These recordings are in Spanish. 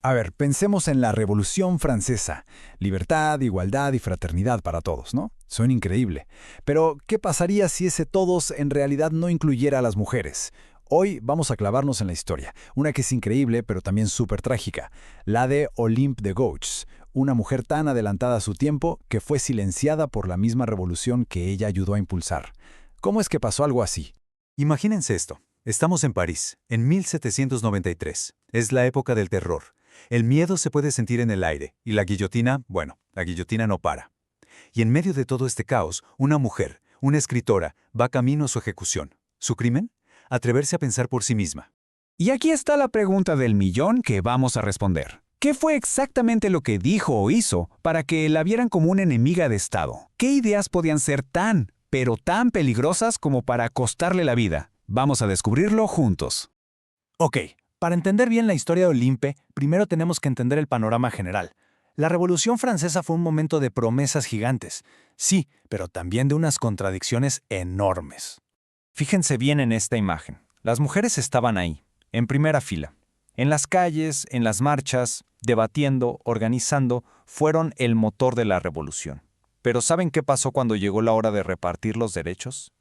A ver, pensemos en la Revolución Francesa. Libertad, igualdad y fraternidad para todos, ¿no? Suena increíble. Pero, ¿qué pasaría si ese todos en realidad no incluyera a las mujeres? Hoy vamos a clavarnos en la historia, una que es increíble pero también súper trágica, la de Olympe de Gouges, una mujer tan adelantada a su tiempo que fue silenciada por la misma revolución que ella ayudó a impulsar. ¿Cómo es que pasó algo así? Imagínense esto. Estamos en París, en 1793. Es la época del terror. El miedo se puede sentir en el aire, y la guillotina, bueno, la guillotina no para. Y en medio de todo este caos, una mujer, una escritora, va camino a su ejecución. ¿Su crimen? Atreverse a pensar por sí misma. Y aquí está la pregunta del millón que vamos a responder. ¿Qué fue exactamente lo que dijo o hizo para que la vieran como una enemiga de Estado? ¿Qué ideas podían ser tan, pero tan peligrosas como para costarle la vida? Vamos a descubrirlo juntos. Ok, para entender bien la historia de Olympe, primero tenemos que entender el panorama general. La Revolución Francesa fue un momento de promesas gigantes, sí, pero también de unas contradicciones enormes. Fíjense bien en esta imagen. Las mujeres estaban ahí, en primera fila. En las calles, en las marchas, debatiendo, organizando, fueron el motor de la revolución. Pero ¿saben qué pasó cuando llegó la hora de repartir los derechos?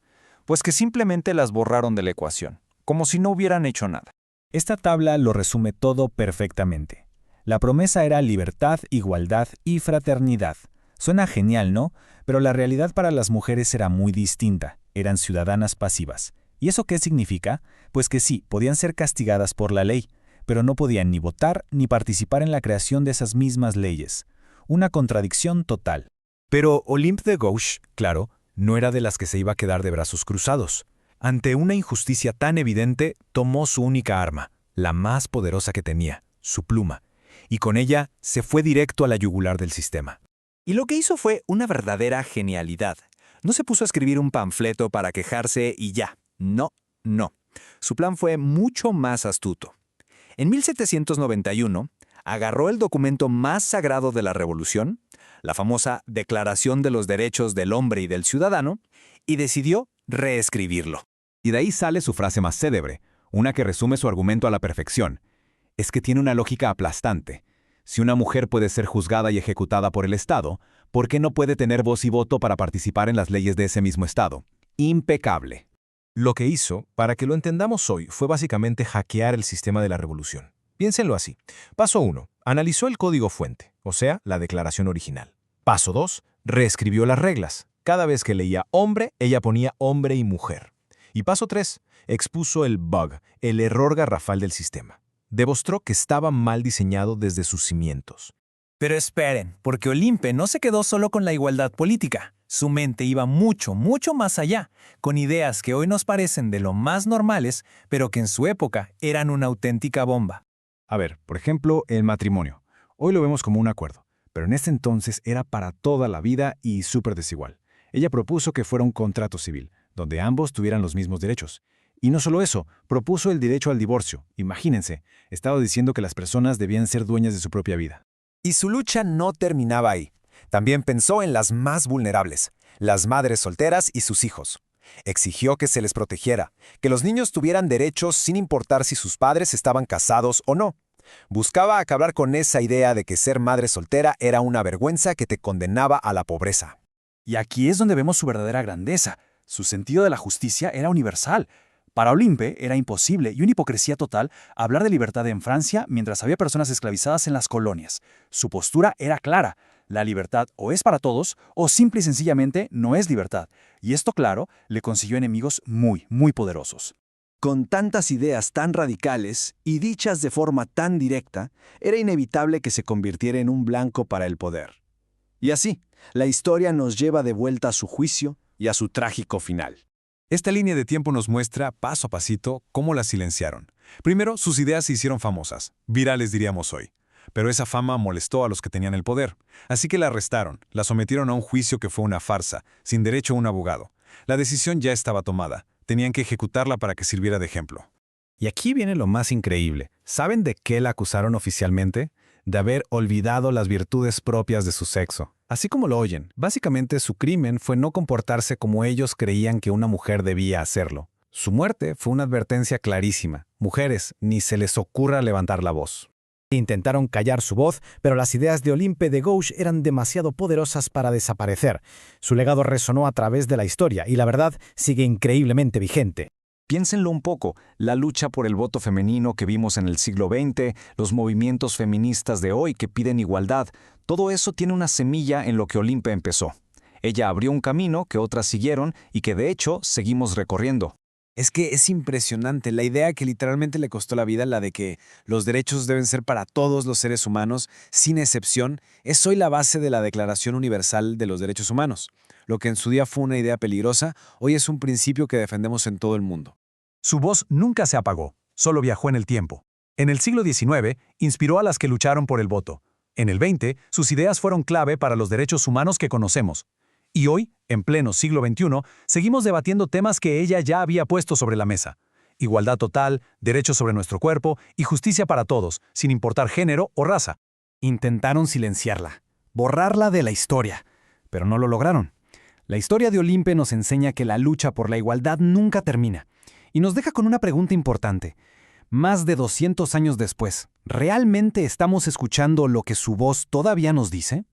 Pues que simplemente las borraron de la ecuación, como si no hubieran hecho nada. Esta tabla lo resume todo perfectamente. La promesa era libertad, igualdad y fraternidad. Suena genial, ¿no? Pero la realidad para las mujeres era muy distinta. Eran ciudadanas pasivas. ¿Y eso qué significa? Pues que sí, podían ser castigadas por la ley, pero no podían ni votar ni participar en la creación de esas mismas leyes. Una contradicción total. Pero Olympe de Gouges, claro, no era de las que se iba a quedar de brazos cruzados. Ante una injusticia tan evidente, tomó su única arma, la más poderosa que tenía, su pluma, y con ella se fue directo a la yugular del sistema. Y lo que hizo fue una verdadera genialidad. No se puso a escribir un panfleto para quejarse y ya. No, no. Su plan fue mucho más astuto. En 1791, agarró el documento más sagrado de la Revolución, la famosa Declaración de los Derechos del Hombre y del Ciudadano, y decidió reescribirlo. Y de ahí sale su frase más célebre, una que resume su argumento a la perfección. Es que tiene una lógica aplastante. Si una mujer puede ser juzgada y ejecutada por el Estado, ¿por qué no puede tener voz y voto para participar en las leyes de ese mismo Estado? Impecable. Lo que hizo, para que lo entendamos hoy, fue básicamente hackear el sistema de la revolución. Piénsenlo así. Paso 1. Analizó el código fuente, o sea, la declaración original. Paso 2. Reescribió las reglas. Cada vez que leía hombre, ella ponía hombre y mujer. Y paso 3. Expuso el bug, el error garrafal del sistema. Demostró que estaba mal diseñado desde sus cimientos. Pero esperen, porque Olympe no se quedó solo con la igualdad política. Su mente iba mucho, mucho más allá, con ideas que hoy nos parecen de lo más normales, pero que en su época eran una auténtica bomba. A ver, por ejemplo, el matrimonio. Hoy lo vemos como un acuerdo, pero en ese entonces era para toda la vida y súper desigual. Ella propuso que fuera un contrato civil, donde ambos tuvieran los mismos derechos. Y no solo eso, propuso el derecho al divorcio. Imagínense, estaba diciendo que las personas debían ser dueñas de su propia vida. Y su lucha no terminaba ahí. También pensó en las más vulnerables, las madres solteras y sus hijos. Exigió que se les protegiera, que los niños tuvieran derechos sin importar si sus padres estaban casados o no. Buscaba acabar con esa idea de que ser madre soltera era una vergüenza que te condenaba a la pobreza. Y aquí es donde vemos su verdadera grandeza. Su sentido de la justicia era universal. Para Olympe era imposible y una hipocresía total hablar de libertad en Francia mientras había personas esclavizadas en las colonias. Su postura era clara. La libertad o es para todos o simple y sencillamente no es libertad. Y esto, claro, le consiguió enemigos muy, muy poderosos. Con tantas ideas tan radicales y dichas de forma tan directa, era inevitable que se convirtiera en un blanco para el poder. Y así, la historia nos lleva de vuelta a su juicio y a su trágico final. Esta línea de tiempo nos muestra, paso a pasito, cómo la silenciaron. Primero, sus ideas se hicieron famosas, virales diríamos hoy. Pero esa fama molestó a los que tenían el poder. Así que la arrestaron, la sometieron a un juicio que fue una farsa, sin derecho a un abogado. La decisión ya estaba tomada. Tenían que ejecutarla para que sirviera de ejemplo. Y aquí viene lo más increíble. ¿Saben de qué la acusaron oficialmente? De haber olvidado las virtudes propias de su sexo. Así como lo oyen, básicamente su crimen fue no comportarse como ellos creían que una mujer debía hacerlo. Su muerte fue una advertencia clarísima. Mujeres, ni se les ocurra levantar la voz. Intentaron callar su voz, pero las ideas de Olympe de Gouges eran demasiado poderosas para desaparecer. Su legado resonó a través de la historia y la verdad sigue increíblemente vigente. Piénsenlo un poco, la lucha por el voto femenino que vimos en el siglo XX, los movimientos feministas de hoy que piden igualdad, todo eso tiene una semilla en lo que Olympe empezó. Ella abrió un camino que otras siguieron y que de hecho seguimos recorriendo. Es que es impresionante la idea que literalmente le costó la vida, la de que los derechos deben ser para todos los seres humanos, sin excepción, es hoy la base de la Declaración Universal de los Derechos Humanos. Lo que en su día fue una idea peligrosa, hoy es un principio que defendemos en todo el mundo. Su voz nunca se apagó, solo viajó en el tiempo. En el siglo XIX, inspiró a las que lucharon por el voto. En el XX, sus ideas fueron clave para los derechos humanos que conocemos. Y hoy, en pleno siglo XXI, seguimos debatiendo temas que ella ya había puesto sobre la mesa. Igualdad total, derechos sobre nuestro cuerpo y justicia para todos, sin importar género o raza. Intentaron silenciarla, borrarla de la historia, pero no lo lograron. La historia de Olympe nos enseña que la lucha por la igualdad nunca termina. Y nos deja con una pregunta importante. Más de 200 años después, ¿realmente estamos escuchando lo que su voz todavía nos dice?